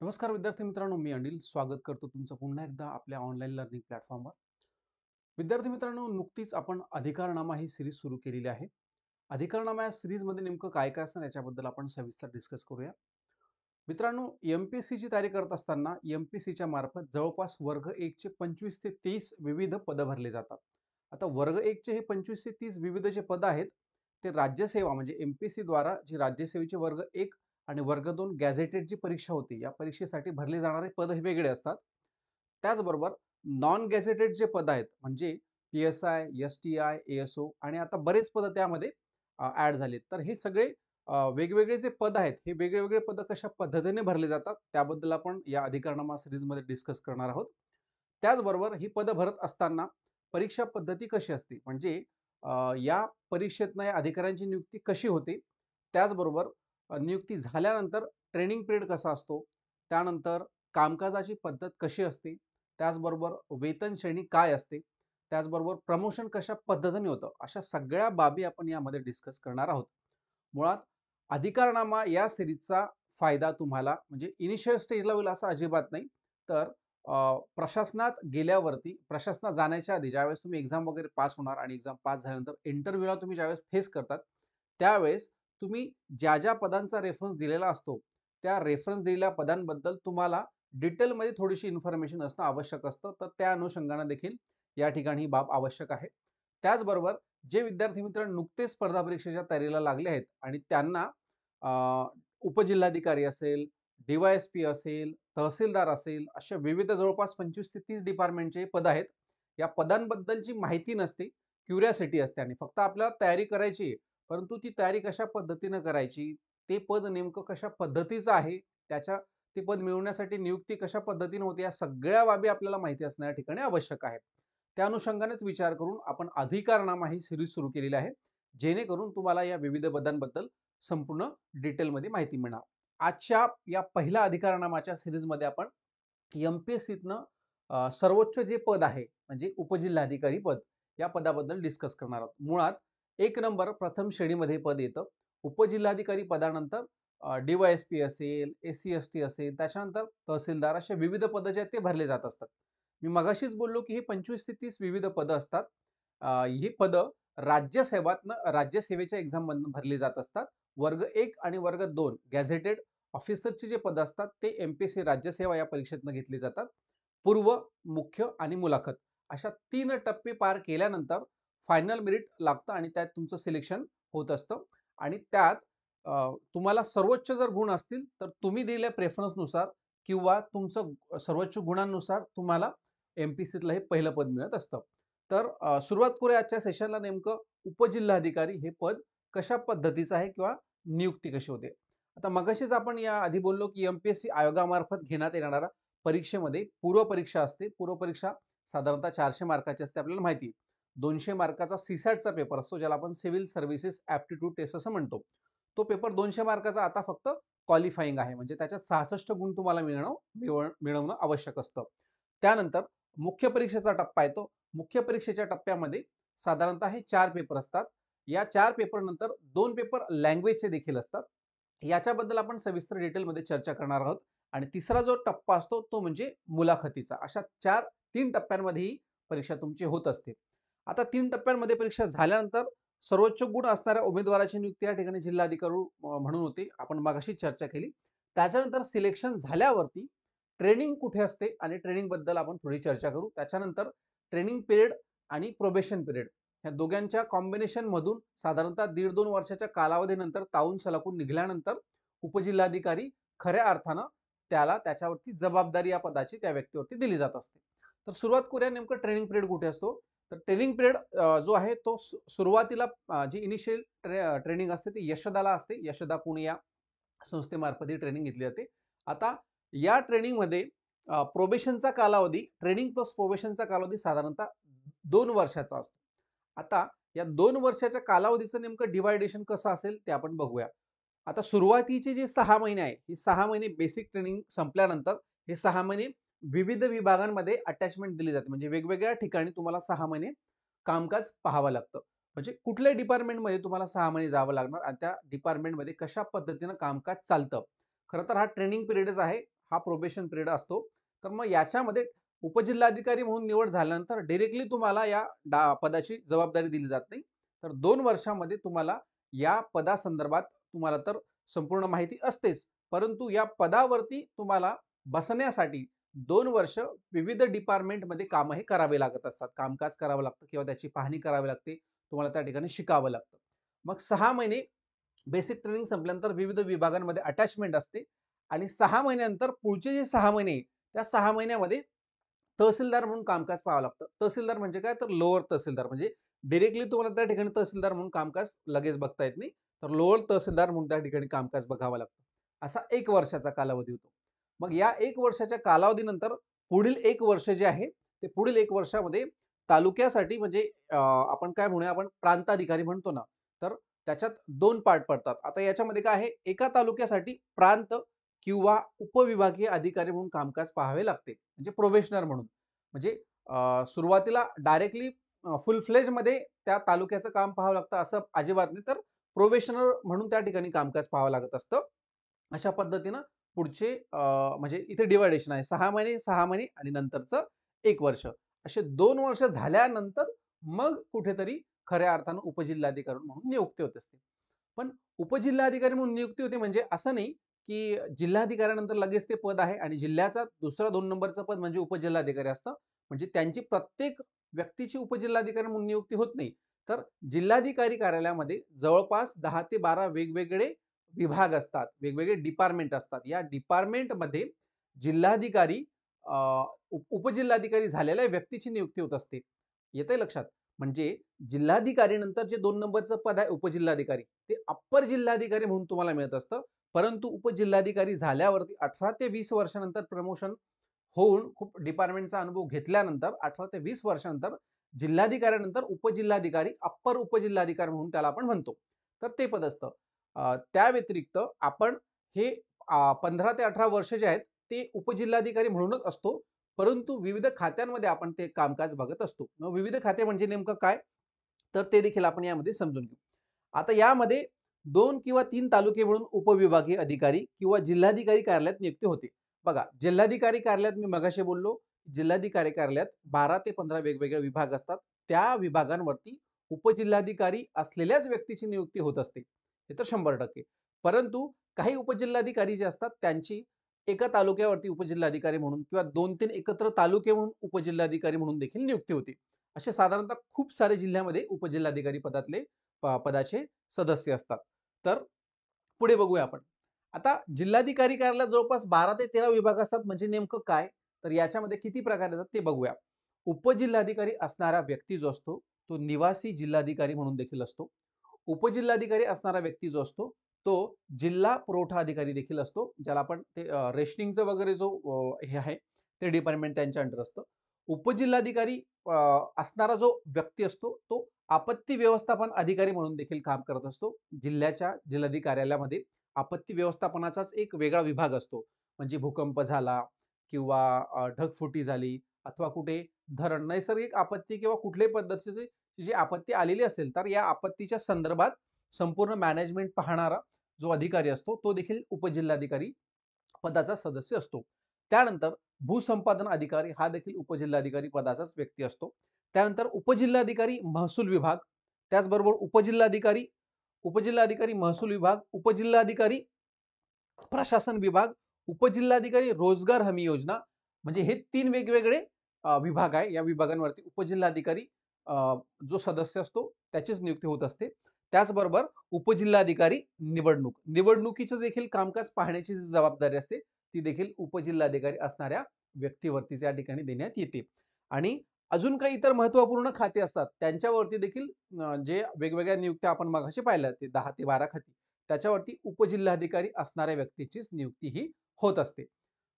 नमस्कार विद्यार्थी मित्रांनो, मी अनिल स्वागत करतो तुमचं पुन्हा एकदा आपल्या ऑनलाईन लर्निंग प्लॅटफॉर्मवर. विद्यार्थी मित्रांनो, नुकतीच आपण अधिकारनामा ही सीरीज सुरू केलेली आहे. अधिकारनामा या सीरीजमध्ये नेमकं काय काय असणार याच्याबद्दल आपण सविस्तर डिस्कस करूया. मित्रांनो, एमपीएससीची तयारी करत असताना एमपीएससीच्या मार्फत जवळपास वर्ग 1 चे 25 ते 30 विविध पदं भरले जातात. आता वर्ग 1 चे हे 25 ते 30 विविध जे पद आहेत, ते राज्यसेवा म्हणजे एमपीएससी द्वारा जी राज्यसेवेचे वर्ग 1 आणि वर्ग 2 गॅझेटेड जी परीक्षा होती, या परीक्षेसाठी भरले जाणारे पद हे वेगळे असतात. त्याचबरोबर नॉन गॅझेटेड जे पद आहेत म्हणजे पी-एस-आय, एस-टी-आय, ए-एस-ओ आणि आता बरेच पद त्यामध्ये ॲड झालेत. तर हे सगळे वेगवेगळे जे पद आहेत, हे वेगळे पद कशा पद्धतीने भरले जातात त्याबद्दल आपण या अधिकारनामा सीरीजमध्ये डिस्कस करणार आहोत. त्याचबरोबर ही पदं भरत असताना परीक्षा पद्धती कशी असते, म्हणजे या परीक्षेतनं या अधिकाऱ्यांची नियुक्ती कशी होते, त्याचबरोबर नियुक्ती झाल्यानंतर ट्रेनिंग पिरियड कसा असतो, त्यानंतर कामकाजाची पद्धत कशी असते, त्याचबरोबर वेतन श्रेणी काय असते, त्याचबरोबर प्रमोशन कशा पद्धतीने होतं, अशा सगळ्या बाबी आपण यामध्ये डिस्कस करणार आहोत. मुळात अधिकारनामा या सिरीजचा फायदा तुम्हाला म्हणजे इनिशियल स्टेजला होईल असं अजिबात नाही. तर प्रशासनात गेल्यावरती, प्रशासनात जाण्याच्या आधी ज्यावेळेस तुम्ही एक्झाम वगैरे पास होणार आणि एक्झाम पास झाल्यानंतर इंटरव्ह्यूला तुम्ही ज्यावेळेस फेस करतात, त्यावेळेस तुम्ही ज्या पदांचा रेफरन्स दिलेला असतो, त्या रेफरन्स दिलेल्या पदांबद्दल तुम्हाला डिटेलमध्ये थोडीशी इन्फॉर्मेशन असणं आवश्यक असतं. तर त्या अनुषंगाने देखील या ठिकाणी ही बाब आवश्यक आहे. त्याचबरोबर जे विद्यार्थी मित्र नुकतेच स्पर्धा परीक्षेच्या तयारीला लागले आहेत आणि त्यांना उपजिल्हाधिकारी असेल, डी-वाय-एस-पी असेल, तहसीलदार असेल, अशा विविध जवळपास 25 ते 30 डिपार्टमेंटचे पद आहेत. या पदांबद्दलची माहिती नसते, क्युरिओसिटी असते आणि फक्त आपल्याला तयारी करायची आहे. परंतु ती तयारी कशा पद्धतीनं करायची, ते पद नेमकं कशा पद्धतीचं आहे, त्याच्या ते पद मिळवण्यासाठी नियुक्ती कशा पद्धतीने होते, या सगळ्या बाबी आपल्याला माहिती असणं या ठिकाणी आवश्यक आहे. त्या अनुषंगानेच विचार करून आपण अधिकारनामा ही सीरीज सुरू केलेली आहे, जेणेकरून तुम्हाला या विविध पदांबद्दल संपूर्ण डिटेलमध्ये माहिती मिळणार. आजच्या या पहिल्या अधिकारनामाच्या सीरीजमध्ये आपण एमपीएससीतनं सर्वोच्च जे पद आहे म्हणजे उपजिल्हाधिकारी पद, या पदाबद्दल डिस्कस करणार आहोत. मुळात एक नंबर प्रथम श्रेणीमध्ये पद येतं. उपजिल्हाधिकारी पदानंतर डी-वाय-एस-पी असेल, एस-सी-एस-टी असेल, त्याच्यानंतर तहसीलदार, असे विविध पद जे आहेत ते भरले जात असतात. मी मगाशीच बोललो की हे 25 ते 30 विविध पदं असतात. ही पदं राज्यसेवेच्या एक्झाममधून भरली जात असतात. वर्ग 1 आणि वर्ग 2 गॅझेटेड ऑफिसरची जे पदं असतात ते एमपीएससी राज्यसेवा या परीक्षेतनं घेतली जातात. पूर्व, मुख्य आणि मुलाखत अशा 3 टप्पे पार केल्यानंतर फायनल मेरिट लागतं आणि त्यात तुमचं सिलेक्शन होत असतं आणि त्यात तुम्हाला सर्वोच्च जर गुण असतील तर तुम्ही दिलेल्या प्रेफरन्सनुसार किंवा तुमचं सर्वोच्च गुणांनुसार तुम्हाला एमपीएससीतलं हे पहिलं पद मिळत असतं. तर सुरुवात करूया आजच्या सेशनला नेमकं उपजिल्हाधिकारी हे पद कशा पद्धतीचं आहे किंवा नियुक्ती कशी होते. आता मगाशीच आपण या आधी बोललो की एमपीएससी आयोगामार्फत घेण्यात येणाऱ्या परीक्षेमध्ये पूर्व परीक्षा असते. पूर्व परीक्षा साधारणतः 400 मार्काची असते आपल्याला माहिती. 200 मार्काचा सीसॅटचा पेपर असतो ज्याला आपण सिव्हिल सर्व्हिसेस ॲप्टिट्यूड टेस्ट असं म्हणतो. तो पेपर 200 मार्काचा आता फक्त क्वालिफाईंग आहे, म्हणजे त्याच्यात 66 गुण तुम्हाला मिळवणं आवश्यक असतं. त्यानंतर मुख्य परीक्षेचा टप्पा येतो. मुख्य परीक्षेच्या टप्प्यामध्ये साधारणतः हे 4 पेपर असतात. या 4 पेपर नंतर 2 पेपर लँग्वेजचे देखील असतात. याच्याबद्दल आपण सविस्तर डिटेलमध्ये चर्चा करणार आहोत आणि तिसरा जो टप्पा असतो तो म्हणजे मुलाखतीचा. अशा 3 टप्प्यांमध्ये ही परीक्षा तुमची होत असते. आता 3 टप्प्यांमध्ये परीक्षा झाल्यानंतर सर्वोच्च गुण असणाऱ्या उमेदवाराची नियुक्ती या ठिकाणी जिल्हाधिकारी म्हणून होते. आपण मगाशी चर्चा केली. त्याच्यानंतर सिलेक्शन झाल्यावरती ट्रेनिंग कुठे असते आणि ट्रेनिंग बद्दल आपण थोडी चर्चा करू. त्याच्यानंतर ट्रेनिंग पिरियड आणि प्रोबेशन पिरियड या दोघांच्या कॉम्बिनेशन मधून साधारणतः 1.5-2 वर्षाच्या कालावधीनंतर तावून सलाखून निघाल्यानंतर उपजिल्हाधिकारी खऱ्या अर्थानं त्याला त्याच्यावरती जबाबदारी या पदाची त्या व्यक्तीवरती दिली जात असते. तर सुरुवात करूया नेमकं ट्रेनिंग पिरियड कुठे असतो. तर ट्रेनिंग पिरियड जो आहे तो सुरुवातीला जी इनिशियल ट्रेनिंग असते ती यशदाला असते. यशदा पुणे या संस्थेमार्फत ही ट्रेनिंग घेतली जाते. आता या ट्रेनिंगमध्ये प्रोबेशनचा कालावधी, ट्रेनिंग प्लस प्रोबेशनचा कालावधी साधारणतः 2 वर्षाचा असतो. आता या 2 वर्षाच्या कालावधीचं नेमकं डिव्हायडेशन कसं असेल ते आपण बघूया. आता सुरुवातीचे जे 6 महिने आहे, हे 6 महिने बेसिक ट्रेनिंग संपल्यानंतर हे 6 महिने विविध विभागांमध्ये अटॅचमेंट दिली जाते. म्हणजे वेगवेगळ्या ठिकाणी तुम्हाला 6 महिने कामकाज पाहावं लागतं. म्हणजे कुठल्या डिपार्टमेंटमध्ये तुम्हाला 6 महिने जावं लागणार आणि त्या डिपार्टमेंटमध्ये कशा पद्धतीनं कामकाज चालतं. खरं तर हा ट्रेनिंग पिरियडच आहे हा प्रोबेशन पिरियड असतो. तर मग याच्यामध्ये उपजिल्हाधिकारी म्हणून निवड झाल्यानंतर डायरेक्टली तुम्हाला या पदाची जबाबदारी दिली जात नाही. तर 2 वर्षामध्ये तुम्हाला या पदासंदर्भात तुम्हाला तर संपूर्ण माहिती असतेच, परंतु या पदावरती तुम्हाला बसण्यासाठी 2 वर्ष विविध डिपार्टमेंटमध्ये कामं हे करावे लागत असतात. कामकाज करावं लागतं किंवा त्याची पाहणी करावी लागते. तुम्हाला त्या ठिकाणी शिकावं लागतं. मग 6 महिने बेसिक ट्रेनिंग संपल्यानंतर विविध विभागांमध्ये अटॅचमेंट असते आणि 6 महिन्यानंतर पुढचे जे 6 महिने आहे, त्या 6 महिन्यामध्ये तहसीलदार म्हणून कामकाज पाहावं लागतं. तहसीलदार म्हणजे काय? तर लोअर तहसीलदार म्हणजे डायरेक्टली तुम्हाला त्या ठिकाणी तहसीलदार म्हणून कामकाज लगेच बघता येत नाही. तर लोअर तहसीलदार म्हणून त्या ठिकाणी कामकाज बघावं लागतं. असा 1 वर्षाचा कालावधी होतो. मग या 1 वर्षाच्या कालावधीनंतर पुढील 1 वर्ष जे आहे, ते पुढील 1 वर्षामध्ये तालुक्यासाठी म्हणजे आपण काय म्हणूया आपण प्रांताधिकारी म्हणतो ना, तर त्याच्यात 2 पार्ट पडतात. आता याच्यामध्ये काय आहे, एका तालुक्यासाठी प्रांत किंवा उपविभागीय अधिकारी म्हणून कामकाज पाहावे लागते. म्हणजे प्रोबेशनर म्हणून. म्हणजे सुरुवातीला डायरेक्टली फुल फ्लेजमध्ये त्या तालुक्याचं काम पाहावं लागतं असं अजिबात नाही. तर प्रोबेशनर म्हणून त्या ठिकाणी कामकाज पाहावं लागत असतं. अशा पद्धतीनं पुढचे म्हणजे इथे डिव्हायडेशन आहे. 6 महिने, 6 महिने आणि नंतरचं 1 वर्ष. असे 2 वर्ष झाल्यानंतर मग कुठेतरी खऱ्या अर्थानं उपजिल्हाधिकारी म्हणून नियुक्ती होत असते. पण उपजिल्हाधिकारी म्हणून नियुक्ती होते म्हणजे असं नाही, की जिल्हाधिकाऱ्यानंतर लगेच ते पद आहे आणि जिल्ह्याचा दुसरा 2 नंबरचं पद म्हणजे उपजिल्हाधिकारी असतं. म्हणजे त्यांची प्रत्येक व्यक्तीची उपजिल्हाधिकारी म्हणून नियुक्ती होत नाही. तर जिल्हाधिकारी कार्यालयामध्ये जवळपास 10 ते 12 वेगवेगळे विभाग असतात, वेगवेगळे डिपार्टमेंट असतात. या डिपार्टमेंटमध्ये जिल्हाधिकारी अ, उपजिल्हाधिकारी झालेल्या व्यक्तीची नियुक्ती होत असते. येतंय लक्षात? म्हणजे जिल्हाधिकारीनंतर जे 2 नंबरचं पद आहे उपजिल्हाधिकारी, ते अप्पर जिल्हाधिकारी म्हणून तुम्हाला मिळत असतं. परंतु उपजिल्हाधिकारी झाल्यावरती 18 ते 20 वर्षानंतर प्रमोशन होऊन खूप डिपार्टमेंटचा अनुभव घेतल्यानंतर 18 ते 20 वर्षानंतर जिल्हाधिकाऱ्यानंतर उपजिल्हाधिकारी, अप्पर उपजिल्हाधिकारी म्हणून त्याला आपण म्हणतो. तर ते पद असतं. त्या व्यतिरिक्त आपण हे 15 ते 18 वर्ष जे आहेत ते उपजिल्हाधिकारी म्हणूनच असतो. परंतु विविध खात्यांमध्ये आपण ते कामकाज बघत असतो. मग विविध खाते म्हणजे नेमकं काय? तर ते देखील आपण यामध्ये समजून घेऊ. आता यामध्ये 2 किंवा 3 तालुके मिळून उपविभागीय अधिकारी किंवा जिल्हाधिकारी कार्यालयात नियुक्ती होते. बघा, जिल्हाधिकारी कार्यालयात मी मगाशी बोललो, जिल्हाधिकारी कार्यालयात 12 ते 15 वेगवेगळे विभाग असतात. त्या विभागांवरती उपजिल्हाधिकारी असलेल्याच व्यक्तीची नियुक्ती होत असते. हे तर 100%. परंतु काही उपजिल्हाधिकारी जे असतात त्यांची एका तालुक्यावरती उपजिल्हाधिकारी म्हणून किंवा 2-3 एकत्र तालुके म्हणून उपजिल्हाधिकारी म्हणून देखील नियुक्ती होते. असे साधारणतः खूप सारे जिल्ह्यामध्ये उपजिल्हाधिकारी पदाचे सदस्य असतात. तर पुढे बघूया आपण. आता जिल्हाधिकारी कार्यालयात जवळपास 12 ते 13 विभाग असतात म्हणजे नेमकं काय? तर याच्यामध्ये किती प्रकार येतात ते बघूया. उपजिल्हाधिकारी असणारा व्यक्ती जो असतो, तो निवासी जिल्हाधिकारी म्हणून देखील असतो. उपजिल्हाधिकारी असणारा व्यक्ती जो असतो, तो जिल्हा पुरवठा अधिकारी देखील असतो. ज्याला आपण ते रेशनिंगचं वगैरे जो हे आहे, ते डिपार्टमेंट त्यांच्या अंडर असतं. उपजिल्हाधिकारी अ, असणारा जो व्यक्ती असतो, तो आपत्ती व्यवस्थापन अधिकारी म्हणून देखील काम करत असतो. जिल्ह्याच्या जिल्हाधिकारी कार्यालयामध्ये आपत्ती व्यवस्थापनाचाच एक वेगळा विभाग असतो. म्हणजे भूकंप झाला किंवा ढगफुटी झाली अथवा कुठे धरण, नैसर्गिक आपत्ती किंवा कुठल्याही पद्धतीची जी आपत्ती आलेली असेल, तर या आपत्तीच्या संदर्भात संपूर्ण मॅनेजमेंट पाहणारा जो अधिकारी असतो, तो देखील उपजिल्हाधिकारी पदाचा सदस्य असतो. त्यानंतर भूसंपादन अधिकारी हा देखील उपजिल्हाधिकारी पदाचाच व्यक्ती असतो. त्यानंतर उपजिल्हाधिकारी महसूल विभाग, त्याचबरोबर उपजिल्हाधिकारी महसूल विभाग, उपजिल्हाधिकारी प्रशासन विभाग, उपजिल्हाधिकारी रोजगार हमी योजना म्हणजे हे 3 वेगवेगळे विभाग आहे. या विभागांवरती उपजिल्हाधिकारी जो सदस्य असतो त्याचीच नियुक्ती होत असते. त्याचबरोबर उपजिल्हाधिकारी निवडणूक. निवडणुकीचं देखील कामकाज पाहण्याची जी जबाबदारी असते, ती देखील उपजिल्हाधिकारी असणाऱ्या व्यक्तीवरती या ठिकाणी देण्यात येते. आणि अजून काही इतर महत्त्वपूर्ण खाते असतात, त्यांच्यावरती देखील जे वेगवेगळ्या नियुक्त्या आपण मगाशी पाहिल्या ते 10 ते 12 खाती, त्याच्यावरती उपजिल्हाधिकारी असणाऱ्या व्यक्तीचीच नियुक्ती ही होत असते.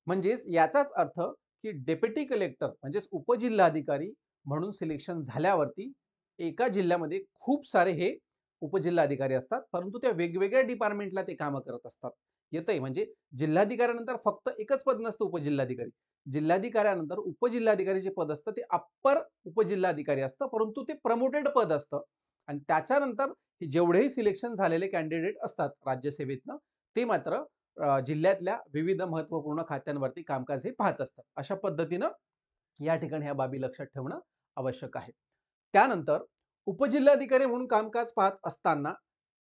म्हणजेच याचाच अर्थ की डेप्युटी कलेक्टर म्हणजेच उपजिल्हाधिकारी म्हणून सिलेक्शन झाल्यावरती एका जिल्ह्यामध्ये खूप सारे हे उपजिल्हाधिकारी असतात, परंतु त्या वेगवेगळ्या डिपार्टमेंटला ते कामं करत असतात. येतंय म्हणजे जिल्हाधिकाऱ्यानंतर फक्त एकच पद नसतं उपजिल्हाधिकारी. जिल्हाधिकाऱ्यानंतर उपजिल्हाधिकारी पद असतं ते अप्पर उपजिल्हाधिकारी असतं, परंतु ते प्रमोटेड पद असतं आणि त्याच्यानंतर जेवढेही सिलेक्शन झालेले कॅन्डिडेट असतात राज्यसेवेतनं, ते मात्र जिल्ह्यातल्या विविध महत्त्वपूर्ण खात्यांवरती कामकाज हे पाहत असतात. अशा पद्धतीनं या ठिकाणी ह्या बाबी लक्षात ठेवणं आवश्यक आहे. त्यानंतर उपजिल्हाधिकारी म्हणून कामकाज पाहत असताना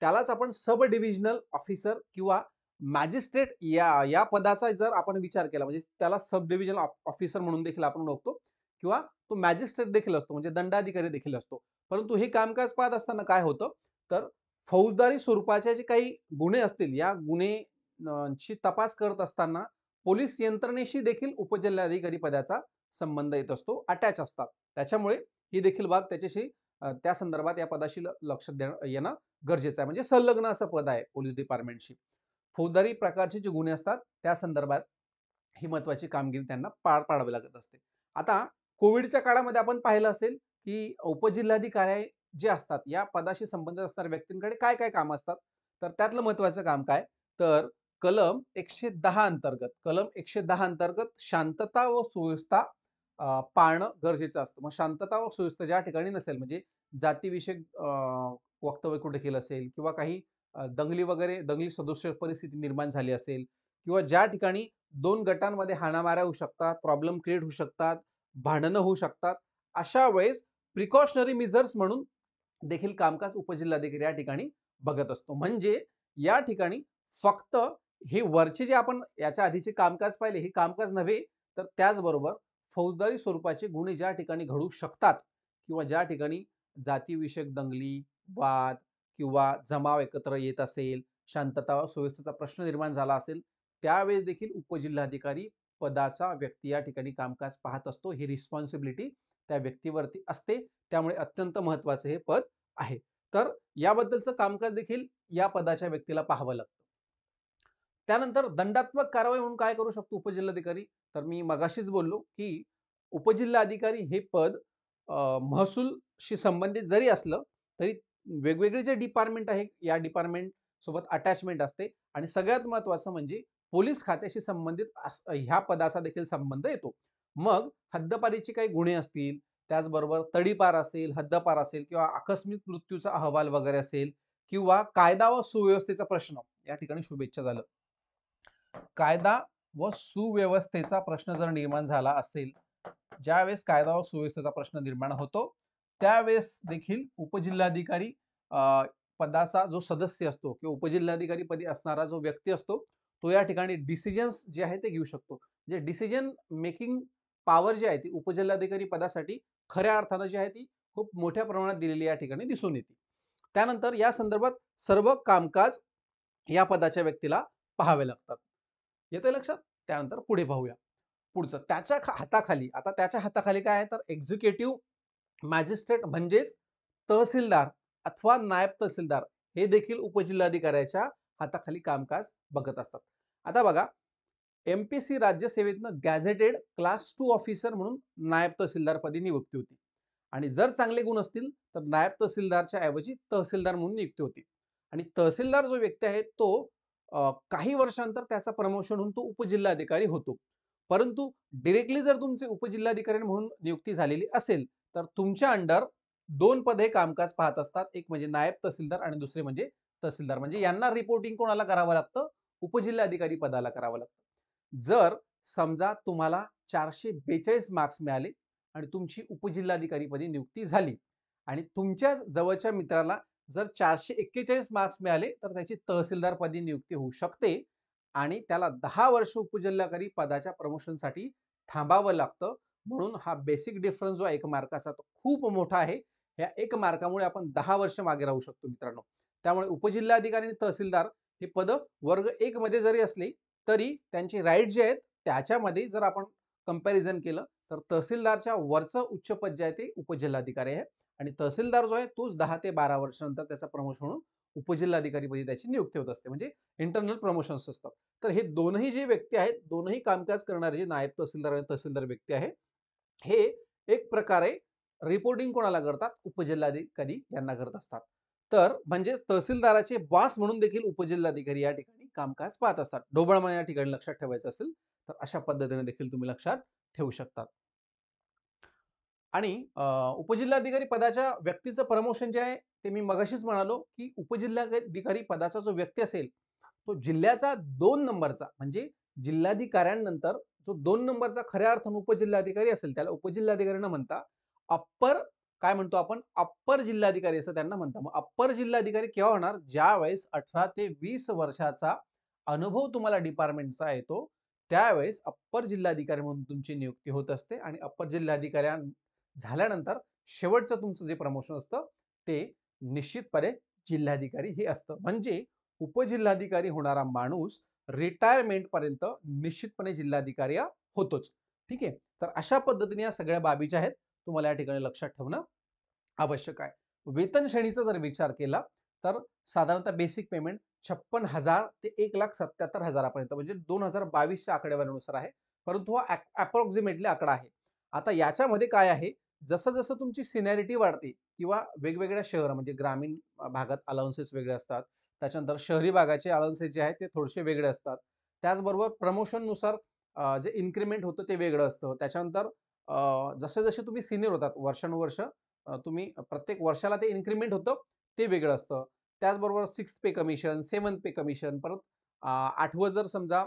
त्यालाच आपण सब डिव्हिजनल ऑफिसर किंवा मॅजिस्ट्रेट या पदाचा जर आपण विचार केला, म्हणजे त्याला सब डिव्हिजनल ऑफिसर म्हणून देखील आपण ओळखतो किंवा तो मॅजिस्ट्रेट देखील असतो, म्हणजे दंडाधिकारी देखील असतो. परंतु हे कामकाज पाहत असताना काय होतं, तर फौजदारी स्वरूपाचे जे काही गुन्हे असतील, या गुन्हेची तपास करत असताना पोलीस यंत्रणेशी देखील उपजिल्हाधिकारी पदाचा संबंध येत असतो, अटॅच असतात. त्याच्यामुळे ही देखील बाब त्याच्याशी त्या संदर्भात या पदाशी लक्ष येणं गरजेचं आहे. म्हणजे संलग्न असं पद आहे पोलीस डिपार्टमेंटशी. फौजदारी प्रकारचे जे गुन्हे असतात त्या संदर्भात ही महत्वाची कामगिरी त्यांना पार पाडावी लागत असते. आता कोविडच्या काळामध्ये आपण पाहिलं असेल, की उपजिल्हाधिकारी जे असतात या पदाशी संबंधित असणाऱ्या व्यक्तींकडे काय काय काम असतात. तर त्यातलं महत्वाचं काम काय, तर कलम 110 अंतर्गत शांतता व सुव्यवस्था पाळणं गरजेचं असतं. मग शांतता व सुव्यवस्था ज्या ठिकाणी नसेल, म्हणजे जातीविषयक वक्तव्य कुठे केलं असेल किंवा काही दंगली सदृश परिस्थिती निर्माण झाली असेल किंवा ज्या ठिकाणी दोन गटांमध्ये हाणामाऱ्या होऊ शकतात, प्रॉब्लेम क्रिएट होऊ शकतात, भांडणं होऊ शकतात, अशा वेळेस प्रिकॉशनरी मेजर्स म्हणून देखील कामकाज उपजिल्हाधिकारी या ठिकाणी बघत असतो. म्हणजे या ठिकाणी फक्त हे वरचे जे आपण याच्या आधीचे कामकाज पाहिले, हे कामकाज नव्हे, तर त्याचबरोबर फौजदारी स्वरूपाचे गुन्हे ज्या ठिकाणी घडू शकतात किंवा ज्या ठिकाणी जातीविषयक दंगली, वाद किंवा जमाव एकत्र येत असेल, शांतता व सुव्यवस्थेचा प्रश्न निर्माण झाला असेल, त्यावेळेस देखील उपजिल्हाधिकारी पदाचा व्यक्ती या ठिकाणी कामकाज पाहत असतो. ही रिस्पॉन्सिबिलिटी त्या व्यक्तीवरती असते. त्यामुळे अत्यंत महत्त्वाचं हे पद आहे. तर याबद्दलचं कामकाज देखील या पदाच्या व्यक्तीला पाहावं लागतं. त्यानंतर दंडात्मक कारवाई म्हणून काय करू शकतो उपजिल्हाधिकारी? तर मी मगाशीच बोललो, की उपजिल्हाधिकारी हे पद महसूलशी संबंधित जरी असलं, तरी वेगवेगळे जे डिपार्टमेंट आहे, या डिपार्टमेंट सोबत अटॅचमेंट असते आणि सगळ्यात महत्त्वाचं म्हणजे पोलीस खात्याशी संबंधित ह्या पदाचा देखील संबंध येतो. मग हद्दपारीचे काही गुन्हे असतील, त्याचबरोबर तडीपार असेल, हद्दपार असेल किंवा आकस्मिक मृत्यूचा अहवाल वगैरे असेल किंवा कायदा व सुव्यवस्थेचा प्रश्न, या ठिकाणी शुभेच्छा झालं. कायदा व सुव्यवस्थेचा प्रश्न जर निर्माण झाला असेल, ज्यावेळेस कायदा व सुव्यवस्थेचा प्रश्न निर्माण होतो, त्यावेळेस देखील उपजिल्हाधिकारी पदाचा जो सदस्य असतो किंवा उपजिल्हाधिकारी पदी असणारा जो व्यक्ती असतो, तो या ठिकाणी डिसिजन्स जे आहे ते घेऊ शकतो. म्हणजे डिसिजन मेकिंग पॉवर जी आहे ती उपजिल्हाधिकारी पदासाठी खऱ्या अर्थानं जी आहे ती खूप मोठ्या प्रमाणात दिलेली या ठिकाणी दिसून येते. त्यानंतर या संदर्भात सर्व कामकाज या पदाच्या व्यक्तीला पाहावे लागतात. येतंय लक्षात? त्यानंतर पुढे पाहूया. पुढचं हाताखाली, आता त्याच्या हाताखाली काय आहे, तर एक्झिक्युटिव्ह मॅजिस्ट्रेट म्हणजेच तहसीलदार अथवा नायब तहसीलदार हे देखील उपजिल्हाधिकाऱ्याच्या हाताखाली कामकाज बघत असतात. आता बघा, एमपीसी राज्य सेवेतनं गॅझेटेड क्लास 2 ऑफिसर म्हणून नायब तहसीलदार पदी नियुक्ती होती आणि जर चांगले गुण असतील तर नायब तहसीलदारच्या ऐवजी तहसीलदार म्हणून नियुक्ती होती आणि तहसीलदार जो व्यक्ती आहे तो काही वर्षांतर त्याचा प्रमोशन होऊन तो उपजिल्हाधिकारी होतो. परंतु डायरेक्टली जर तुमचे उपजिल्हाधिकारी म्हणून नियुक्ती झालेली असेल, तर तुमच्या अंडर दोन पदे कामकाज पाहत असतात. एक म्हणजे नायब तहसीलदार आणि दुसरे म्हणजे तहसीलदार. म्हणजे यांना रिपोर्टिंग कोणाला करावं लागतं? उपजिल्हाधिकारी पदाला करावं लागतं. जर समजा तुम्हाला 442 मार्क्स मिळाले आणि तुमची उपजिल्हाधिकारी पदी नियुक्ती झाली आणि तुमच्या जवळच्या मित्राला जर 441 मार्क्स मिळाले, तर त्याची तहसीलदार पदी नियुक्ती होऊ शकते आणि त्याला 10 वर्ष उपजिल्हाधिकारी पदाच्या प्रमोशनसाठी थांबावं लागतं. म्हणून हा बेसिक डिफरन्स जो आहे 1 मार्काचा, तो खूप मोठा आहे. या 1 मार्कामुळे आपण 10 वर्ष मागे राहू शकतो मित्रांनो. त्यामुळे उपजिल्हाधिकारी आणि तहसीलदार हे पद वर्ग 1 मध्ये जरी असली, तरी त्यांचे राईट जे आहेत त्याच्यामध्ये जर आपण कंपॅरिझन केलं, तर तहसीलदारच्या वरचं उच्च पद जे आहे ते उपजिल्हाधिकारी आहे आणि तहसीलदार जो आहे तोच 10 ते 12 वर्षानंतर त्याचा प्रमोशन होऊन उपजिल्हाधिकारीपदी त्याची नियुक्ती होत असते. म्हणजे इंटरनल प्रमोशन्स असतात. तर हे दोनही जे व्यक्ती आहेत, दोनही कामकाज करणारे जे नायब तहसीलदार आणि तहसीलदार व्यक्ती आहे, हे एक प्रकारे रिपोर्टिंग कोणाला करतात? उपजिल्हाधिकारी यांना करत असतात. तर म्हणजे तहसीलदाराचे बॉस म्हणून देखील उपजिल्हाधिकारी या ठिकाणी कामकाज पाहत असतात. ढोबळ मन या ठिकाणी लक्षात ठेवायचं असेल, तर अशा पद्धतीने देखील तुम्ही लक्षात ठेवू शकतात. आणि उपजिल्हाधिकारी पदाच्या व्यक्तीचं प्रमोशन जे आहे, ते मी मगाशीच म्हणालो, की उपजिल्हाधिकारी पदाचा जो व्यक्ती असेल, तो जिल्ह्याचा 2 नंबरचा म्हणजे जिल्हाधिकाऱ्यांनंतर जो 2 नंबरचा खऱ्या अर्थाने उपजिल्हाधिकारी असेल त्याला उपजिल्हाधिकारी न म्हणता अप्पर काय म्हणतो आपण अप्पर जिल्हाधिकारी असं त्यांना म्हणतात. मग अप्पर जिल्हाधिकारी केव्हा होणार? ज्यावेळेस 18 ते 20 वर्षाचा अनुभव तुम्हाला डिपार्टमेंटचा येतो, त्यावेळेस अप्पर जिल्हाधिकारी म्हणून तुमची नियुक्ती होत असते आणि अप्पर जिल्हाधिकारी झाल्यानंतर शेवटचं तुमचं जे प्रमोशन असतं ते निश्चितपणे जिल्हाधिकारी हे असतं. म्हणजे उपजिल्हाधिकारी होणारा माणूस रिटायरमेंट पर्यंत निश्चितपणे जिल्हाधिकारी हा होतोच. ठीक आहे. तर अशा पद्धतीने या सगळ्या बाबी ज्या आहेत तुम्हाला या ठिकाणी लक्षात ठेवणं आवश्यक आहे. वेतन श्रेणीचा जर विचार केला तर साधारणतः बेसिक पेमेंट 56,000 ते 1,77,000 पर्यंत म्हणजे 2022च्या आकडेवारीनुसार आहे. परंतु हा अप्रॉक्सिमेटली आकडा आहे. आता याच्यामध्ये काय आहे, जसं-जसं तुमची सिनियरिटी वाढते किंवा वेगवेगळ्या शहर म्हणजे ग्रामीण भागात अलाउन्सेस वेगळे असतात. त्याच्यानंतर शहरी भागाचे अलाउन्सेस जे आहेत ते थोडेसे वेगळे असतात. त्याचबरोबर प्रमोशननुसार जे इन्क्रिमेंट होतं ते वेगळं असतं. त्याच्यानंतर जसे-जसे तुम्ही सिनियर होतात वर्षानुवर्ष तुम्ही प्रत्येक वर्षाला ते इन्क्रिमेंट होतं, ते वेगळं असतं. त्याचबरोबर 6th पे कमिशन, 7th पे कमिशन परत 8वं जर समजा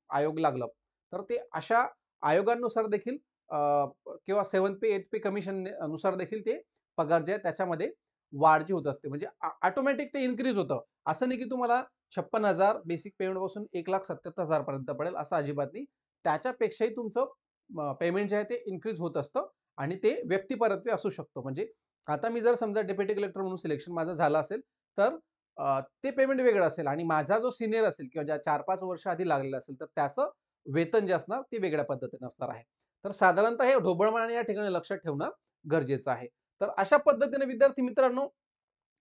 आयोग लागलं, तर ते अशा आयोगांनुसार देखील किंवा 7th पे, 8th पे कमिशन नुसार देखील ते पगार जे आहे त्याच्यामध्ये वाढ जी होत असते. म्हणजे ऑटोमॅटिक ते इन्क्रीज होतं. असं नाही की तुम्हाला 56,000 बेसिक पेमेंट पासून 1,77,000 पर्यंत पडेल असं अजिबात नाही. त्याच्यापेक्षाही तुमचं पेमेंट जे आहे ते इन्क्रीज होत असतं आणि ते व्यक्तिपरत्वे असू शकतो. म्हणजे आता मी जर समजा डेप्युटी कलेक्टर म्हणून सिलेक्शन माझं झालं असेल, तर ते पेमेंट वेगळं असेल आणि माझा जो सीनियर असेल किंवा ज्या 4-5 वर्ष आधी लागलेला असेल, तर त्याचं वेतन जे असणार ते वेगळ्या पद्धतीने असणार आहे. तर साधारणतः हे ढोबळमानाने या ठिकाणी लक्षात ठेवणं गरजेचं आहे. तर अशा पद्धतीने विद्यार्थी मित्रांनो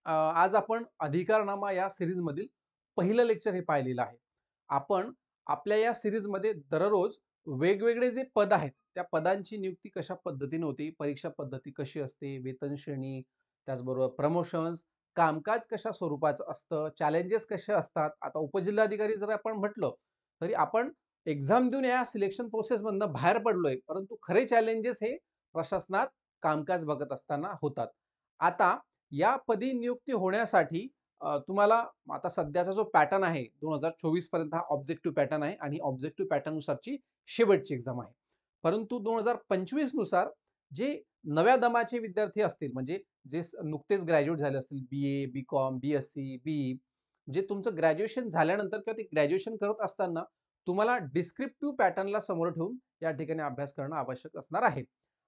आज आपण अधिकारनामा या सीरीजमधील पहिलं लेक्चर हे पाहिलेलं आहे. आपण आपल्या या सीरीजमध्ये दररोज वेगवेगळे जे पद आहेत, त्या पदांची नियुक्ती कशा पद्धतीने होते, परीक्षा पद्धती कशी असते, वेतन श्रेणी, त्याचबरोबर प्रमोशन्स, कामकाज कशा स्वरूपाचं असतं, चॅलेंजेस कसे असतात. आता उपजिल्हाधिकारी जर आपण म्हटलं, तरी आपण एक्झाम देऊन या सिलेक्शन प्रोसेसमधनं बाहेर पडलोय, परंतु खरे चॅलेंजेस हे प्रशासनात कामकाज बघत असताना होतात. आता या पदी नियुक्ती होण्यासाठी तुम्हाला आता सध्याचा जो पॅटर्न आहे 2024 पर्यंत हा ऑब्जेक्टिव्ह पॅटर्न आहे आणि ऑब्जेक्टिव्ह पॅटर्न नुसारची शेवटची एक्झाम आहे. परंतु 2025 नुसार जे नव्या दमाचे विद्यार्थी असतील म्हणजे जे नुकतेच ग्रॅज्युएट झाले असतील बी-ए, बी-कॉम, बी-एस-सी, बी-ई म्हणजे तुमचं ग्रॅज्युएशन झाल्यानंतर किंवा ते ग्रॅज्युएशन करत असताना तुम्हाला डिस्क्रिप्टिव्ह पॅटर्नला समोर ठेवून या ठिकाणी अभ्यास करणं आवश्यक असणार आहे.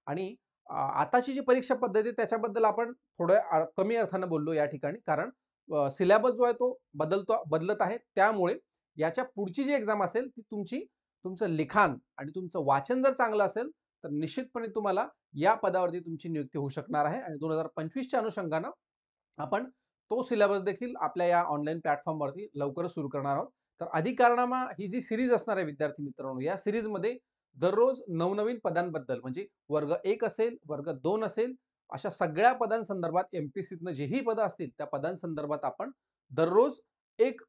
आणि आताची जी परीक्षा पद्धती आहे त्याच्याबद्दल आपण थोडं कमी अर्थानं बोललो या ठिकाणी कारण सिलेबस जो आहे तो बदलत आहे. त्यामुळे याच्या पुढची जी एक्झाम असेल ती तुमचं लिखाण आणि तुमचं वाचन जर चांगलं असेल, तर निश्चितपणे तुम्हाला या पदावरती तुमची नियुक्ती होऊ शकणार आहे आणि 2025च्या अनुषंगानं आपण तो सिलेबस देखील आपल्या या ऑनलाईन प्लॅटफॉर्मवरती लवकरच सुरू करणार आहोत. तर अधिकारनामा ही जी सीरीज असणार आहे विद्यार्थी मित्रांनो, या सीरीजमध्ये दररोज नवनवीन पदांबद्दल म्हणजे वर्ग 1 असेल, वर्ग 2 असेल, अशा सगळ्या पदांसंदर्भात एम-पी-एस-सीतनं जेही पदं असतील, त्या पदांसंदर्भात आपण दररोज एक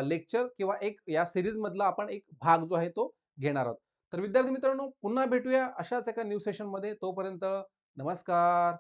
लेक्चर किंवा एक या सीरीजमधला आपण एक भाग जो आहे तो घेणार आहोत. तर विद्यार्थी मित्रांनो, पुन्हा भेटूया अशाच एका न्यू सेशनमध्ये. तोपर्यंत नमस्कार.